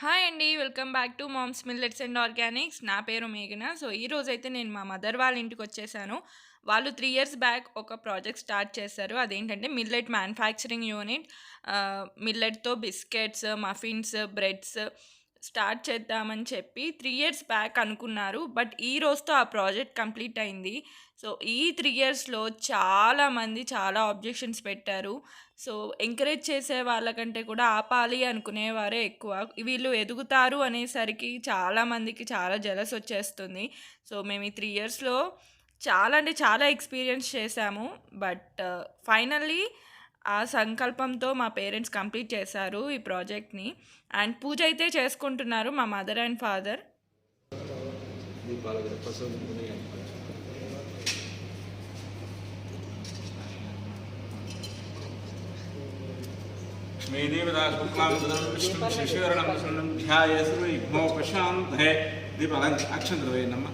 Hi అండి. Welcome back to mom's millets and organics. నా పేరు మేఘన. సో, ఈరోజైతే నేను మా మదర్ వాళ్ళ ఇంటికొచ్చేసాను. వాళ్ళు 3 ఇయర్స్ బ్యాక్ ఒక ప్రాజెక్ట్ స్టార్ట్ చేశారు. అదేంటంటే మిల్లెట్ మ్యానుఫ్యాక్చరింగ్ యూనిట్. మిల్లెట్‌తో బిస్కెట్స్, మఫిన్స్, బ్రెడ్స్ స్టార్ట్ చేద్దామని చెప్పి 3 ఇయర్స్ బ్యాక్ అనుకున్నారు. బట్ ఈ రోజుతో ఆ ప్రాజెక్ట్ కంప్లీట్ అయింది. సో, ఈ 3 ఇయర్స్‌లో చాలామంది చాలా ఆబ్జెక్షన్స్ పెట్టారు. సో, ఎంకరేజ్ చేసే వాళ్ళకంటే కూడా ఆపాలి అనుకునేవారే ఎక్కువ. వీళ్ళు ఎదుగుతారు అనేసరికి చాలామందికి చాలా జెలస్ వచ్చేస్తుంది. సో, మేము ఈ 3 ఇయర్స్‌లో చాలా అంటే చాలా ఎక్స్‌పీరియన్స్ చేశాము. బట్ ఫైనల్లీ ఆ సంకల్పంతో మా పేరెంట్స్ కంప్లీట్ చేశారు ఈ ప్రాజెక్ట్‌ని. అండ్ పూజ అయితే చేసుకుంటున్నారు మా మదర్ అండ్ ఫాదర్. శశివరణం ధ్యాయేసు ఇగ్మో ప్రశాంతే దీపాలం అక్షంద్రవేనమ్మ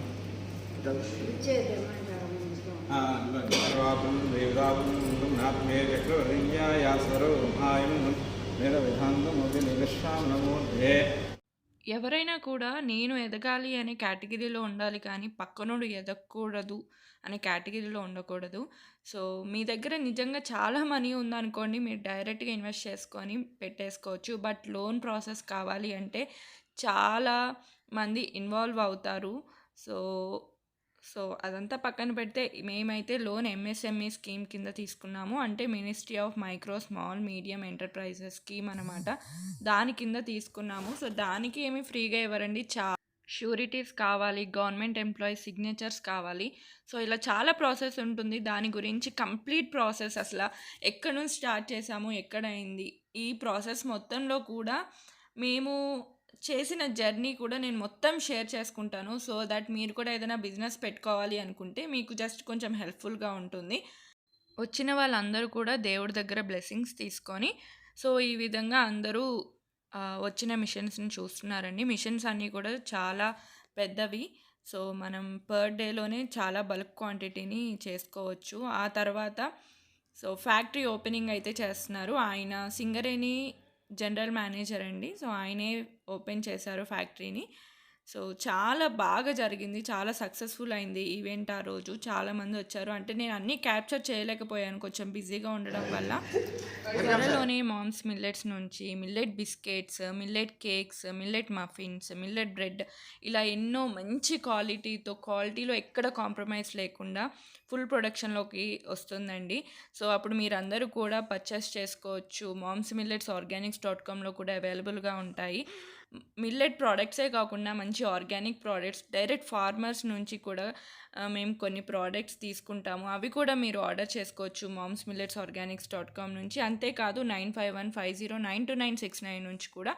నాత్మే చక్రవర్యాసరో మహాయం మేర విధాంతమోది నిగశ్యాం నమోదే. ఎవరైనా కూడా నేను ఎదగాలి అనే కేటగిరీలో ఉండాలి కానీ పక్కనోడు ఎదగకూడదు అనే కేటగిరీలో ఉండకూడదు. సో, మీ దగ్గర నిజంగా చాలా మనీ ఉందనుకోండి, మీరు డైరెక్ట్‌గా ఇన్వెస్ట్ చేసుకొని పెట్టేసుకోవచ్చు. బట్ లోన్ ప్రాసెస్ కావాలి అంటే చాలా మంది ఇన్వాల్వ్ అవుతారు. సో, సో అదంతా పక్కన పెడితే మేమైతే లోన్ ఎంఎస్ఎంఈ స్కీమ్ కింద తీసుకున్నాము. అంటే ministry of micro, small, medium enterprises scheme అనమాట. దాని కింద తీసుకున్నాము. సో, దానికి ఏమి ఫ్రీగా ఇవ్వరండి. షూరిటీస్ కావాలి, గవర్నమెంట్ ఎంప్లాయీస్ సిగ్నేచర్స్ కావాలి. సో, ఇలా చాలా ప్రాసెస్ ఉంటుంది. దాని గురించి కంప్లీట్ ప్రాసెస్ అసల ఎక్కడి నుంచి స్టార్ట్ చేసాము, ఎక్కడైంది, ఈ ప్రాసెస్ మొత్తంలో కూడా మేము చేసిన జర్నీ కూడా నేను మొత్తం షేర్ చేసుకుంటాను. సో దట్ మీరు కూడా ఏదైనా బిజినెస్ పెట్టుకోవాలి అనుకుంటే మీకు జస్ట్ కొంచెం హెల్ప్‌ఫుల్‌గా ఉంటుంది. వచ్చిన వాళ్ళందరూ కూడా దేవుడి దగ్గర బ్లెస్సింగ్స్ తీసుకొని, సో ఈ విధంగా అందరూ వచ్చిన మిషన్స్‌ని చూస్తున్నారండి. మిషన్స్ అన్నీ కూడా చాలా పెద్దవి. సో మనం పర్ డేలోనే చాలా బల్క్ క్వాంటిటీని చేసుకోవచ్చు. ఆ తర్వాత సో ఫ్యాక్టరీ ఓపెనింగ్ అయితే చేస్తున్నారు. ఆయన సింగరేణి జనరల్ మేనేజర్ అండి. సో ఆయనే ఓపెన్ చేశారు ఫ్యాక్టరీని. సో చాలా బాగా జరిగింది. చాలా సక్సెస్‌ఫుల్ అయింది ఈవెంట్ ఆ రోజు. చాలామంది వచ్చారు. అంటే నేను అన్నీ క్యాప్చర్ చేయలేకపోయాను కొంచెం బిజీగా ఉండడం వల్ల. త్వరలోనే మామ్స్ మిల్లెట్స్ నుంచి millet biscuits, millet cakes, millet muffins, millet bread ఇలా ఎన్నో మంచి క్వాలిటీలో ఎక్కడ కాంప్రమైజ్ లేకుండా ఫుల్ ప్రొడక్షన్‌లోకి వస్తుందండి. సో అప్పుడు మీరందరూ కూడా పర్చేస్ చేసుకోవచ్చు. మామ్స్ మిల్లెట్స్ ఆర్గానిక్స్.comలో కూడా అవైలబుల్‌గా ఉంటాయి. మిల్లెట్ ప్రోడక్ట్సే కాకుండా మంచి ఆర్గానిక్ ప్రోడక్ట్స్ డైరెక్ట్ ఫార్మర్స్ నుంచి కూడా మేము కొన్ని ప్రోడక్ట్స్ తీసుకుంటాము. అవి కూడా మీరు ఆర్డర్ చేసుకోవచ్చు మామ్స్ మిల్లెట్స్ ఆర్గానిక్స్.com నుంచి. అంతేకాదు 9515092969 నుంచి కూడా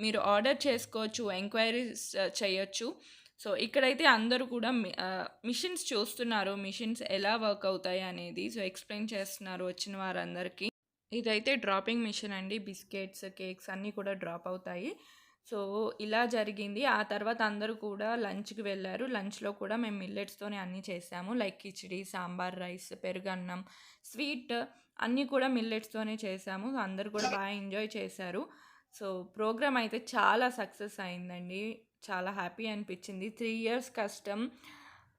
మీరు ఆర్డర్ చేసుకోవచ్చు, ఎంక్వైరీస్ చేయొచ్చు. సో ఇక్కడైతే అందరూ కూడా మిషన్స్ చూస్తున్నారు. మిషన్స్ ఎలా వర్క్ అవుతాయి అనేది సో ఎక్స్ప్లెయిన్ చేస్తున్నారు వచ్చిన వారందరికీ. ఇదైతే డ్రాపింగ్ మిషన్ అండి. బిస్కెట్స్, కేక్స్ అన్నీ కూడా డ్రాప్ అవుతాయి. సో ఇలా జరిగింది. ఆ తర్వాత అందరూ కూడా లంచ్‌కి వెళ్ళారు. లంచ్‌లో కూడా మేము మిల్లెట్స్‌తోనే అన్నీ చేసాము. లైక్ కిచిడి, సాంబార్ రైస్, పెరుగన్నం, స్వీట్ అన్నీ కూడా మిల్లెట్స్‌తోనే చేసాము. అందరూ కూడా బాగా ఎంజాయ్ చేశారు. సో ప్రోగ్రామ్ అయితే చాలా సక్సెస్ అయిందండి. చాలా హ్యాపీ అనిపించింది. 3 ఇయర్స్ కష్టం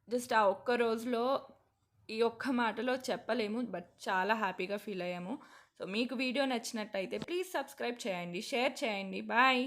జస్ట్ ఆ ఒక్క రోజులో ఈ ఒక్క మాటలో చెప్పలేము. బట్ చాలా హ్యాపీగా ఫీల్ అయ్యాము. సో మీకు వీడియో నచ్చినట్టయితే ప్లీజ్ సబ్స్క్రైబ్ చేయండి, షేర్ చేయండి. బాయ్.